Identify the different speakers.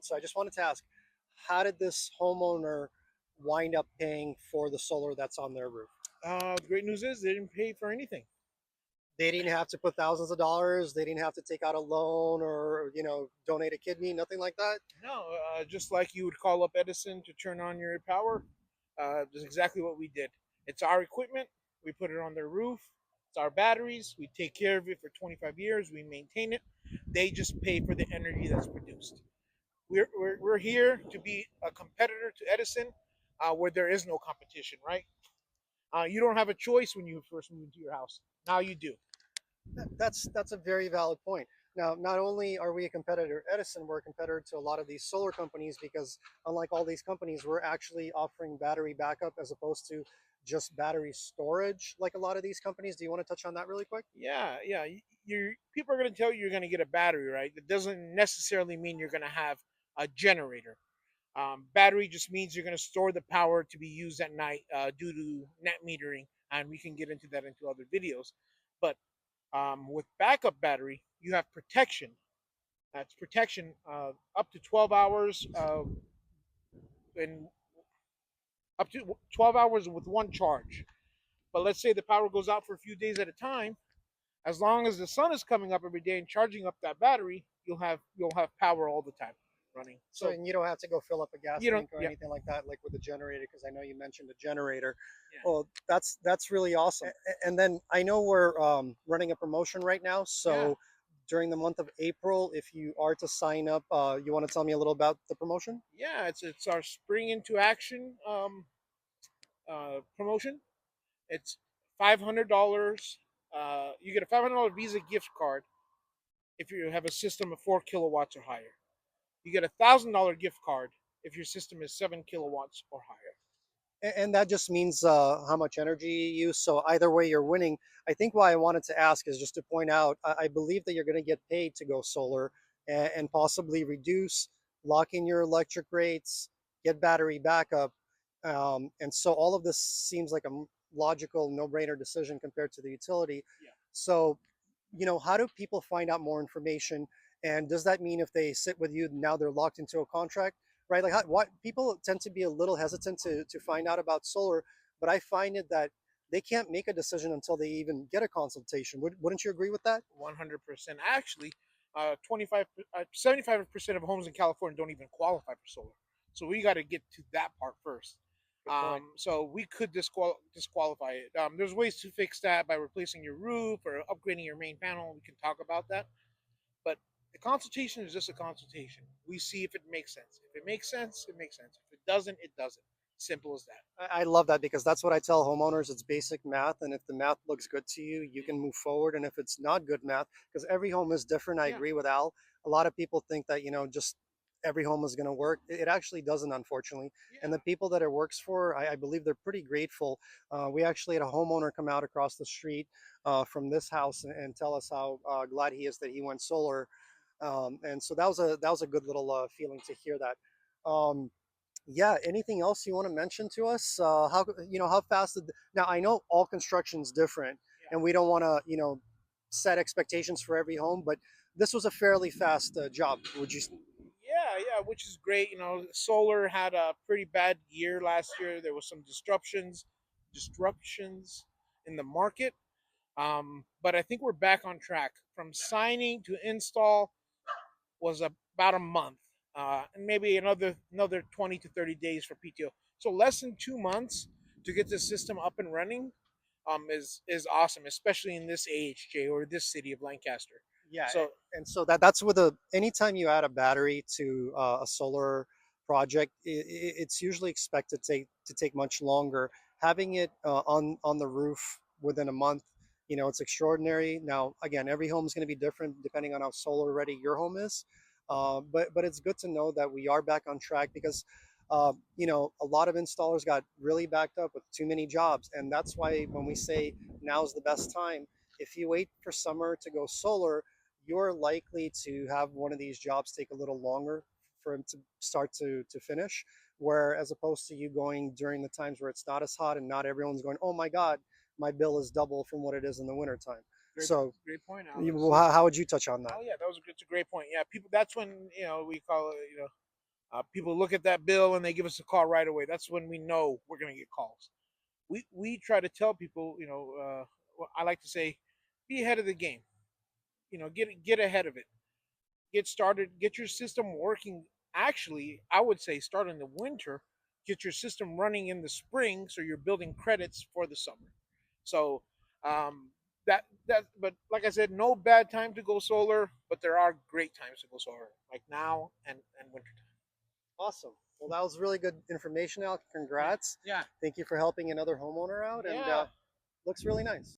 Speaker 1: So I just wanted to ask, how did this homeowner wind up paying for the solar that's on their roof?
Speaker 2: Great news is they didn't pay for anything.
Speaker 1: They didn't have to put thousands of dollars. They didn't have to take out a loan or, donate a kidney, nothing like that.
Speaker 2: No, just like you would call up Edison to turn on your power, that's exactly what we did. It's our equipment. We put it on their roof. It's our batteries. We take care of it for 25 years. We maintain it. They just pay for the energy that's produced. We're here to be a competitor to Edison, where there is no competition, right? You don't have a choice when you first move into your house. Now you do.
Speaker 1: That's a very valid point. Now, not only are we a competitor to Edison, we're a competitor to a lot of these solar companies because unlike all these companies, we're actually offering battery backup as opposed to just battery storage like a lot of these companies. Do you want to touch on that really quick?
Speaker 2: Yeah, yeah. People are going to tell you you're going to get a battery, right? That doesn't necessarily mean you're going to have a generator. Battery just means you're going to store the power to be used at night due to net metering, and we can get into that into other videos. But with backup battery, you have protection. That's protection up to 12 hours and up to 12 hours with one charge. But let's say the power goes out for a few days at a time. As long as the sun is coming up every day and charging up that battery, you'll have power all the time running.
Speaker 1: So,
Speaker 2: So
Speaker 1: and you don't have to go fill up a gas
Speaker 2: you don't,
Speaker 1: tank or
Speaker 2: yeah,
Speaker 1: anything like that, like with a generator, because I know you mentioned a generator.
Speaker 2: yeah,
Speaker 1: Well, that's really awesome. And then I know we're running a promotion right now,
Speaker 2: yeah.
Speaker 1: so during the month of April, if you are to sign up, you want to tell me a little about the promotion?
Speaker 2: Yeah, it's our spring into action promotion. It's $500. You get a $500 Visa gift card if you have a system of 4 kilowatts or higher. You get $1,000 gift card if your system is 7 kilowatts or higher.
Speaker 1: And that just means how much energy you use. So either way, you're winning. I think why I wanted to ask is just to point out, I believe that you're going to get paid to go solar and possibly reduce, lock in your electric rates, get battery backup. And so all of this seems like a logical, no-brainer decision compared to the utility.
Speaker 2: Yeah.
Speaker 1: So, how do people find out more information? And does that mean if they sit with you, now they're locked into a contract? Right? Like, what people tend to be a little hesitant to find out about solar, but I find it that they can't make a decision until they even get a consultation. Wouldn't you agree with that?
Speaker 2: 100%. Actually, 25, 75% of homes in California don't even qualify for solar. So we got to get to that part first.
Speaker 1: Good point.
Speaker 2: So we could disqualify it. There's ways to fix that by replacing your roof or upgrading your main panel. We can talk about that. But the consultation is just a consultation. We see if it makes sense. If it makes sense, it makes sense. If it doesn't, it doesn't. Simple as that.
Speaker 1: I love that because that's what I tell homeowners. It's basic math, and if the math looks good to you, you can move forward. And if it's not good math, because every home is different, I
Speaker 2: Yeah.
Speaker 1: agree with Al. A lot of people think that just every home is going to work. It actually doesn't, unfortunately. And
Speaker 2: Yeah.
Speaker 1: the people that it works for, I believe they're pretty grateful. We actually had a homeowner come out across the street from this house and tell us how glad he is that he went solar. And so that was a good little feeling to hear that. Um, yeah, anything else you want to mention to us? How fast now I know all construction's different
Speaker 2: Yeah.
Speaker 1: and we don't want to, set expectations for every home, but this was a fairly fast job. Would you?
Speaker 2: Yeah, yeah, which is great. Solar had a pretty bad year last year. There was some disruptions in the market. But I think we're back on track. From signing to install was about a month, and maybe another 20 to 30 days for PTO. So less than 2 months to get the system up and running, is awesome, especially in this AHJ or this city of Lancaster.
Speaker 1: Yeah,
Speaker 2: So
Speaker 1: and so that's with a anytime you add a battery to a solar project, it's usually expected to take much longer. Having it on the roof within a month, it's extraordinary. Now, again, every home is going to be different depending on how solar ready your home is. But it's good to know that we are back on track because a lot of installers got really backed up with too many jobs, and that's why when we say now's the best time, if you wait for summer to go solar, you're likely to have one of these jobs take a little longer for him to start to finish. Where as opposed to you going during the times where it's not as hot and not everyone's going, oh my God, my bill is double from what it is in the wintertime.
Speaker 2: great,
Speaker 1: So
Speaker 2: great point, Alex.
Speaker 1: how would you touch on that?
Speaker 2: Oh yeah, it's a great point. Yeah, people. That's when we call it. People look at that bill and they give us a call right away. That's when we know we're going to get calls. We try to tell people, I like to say, be ahead of the game. Get ahead of it. Get started. Get your system working. Actually, I would say start in the winter. Get your system running in the spring, so you're building credits for the summer. So um, but like I said, no bad time to go solar, but there are great times to go solar, like now and winter time.
Speaker 1: Awesome. Well, that was really good information, Al.
Speaker 2: Yeah,
Speaker 1: Congrats.
Speaker 2: yeah,
Speaker 1: Thank you for helping another homeowner out, and
Speaker 2: yeah.
Speaker 1: looks really nice.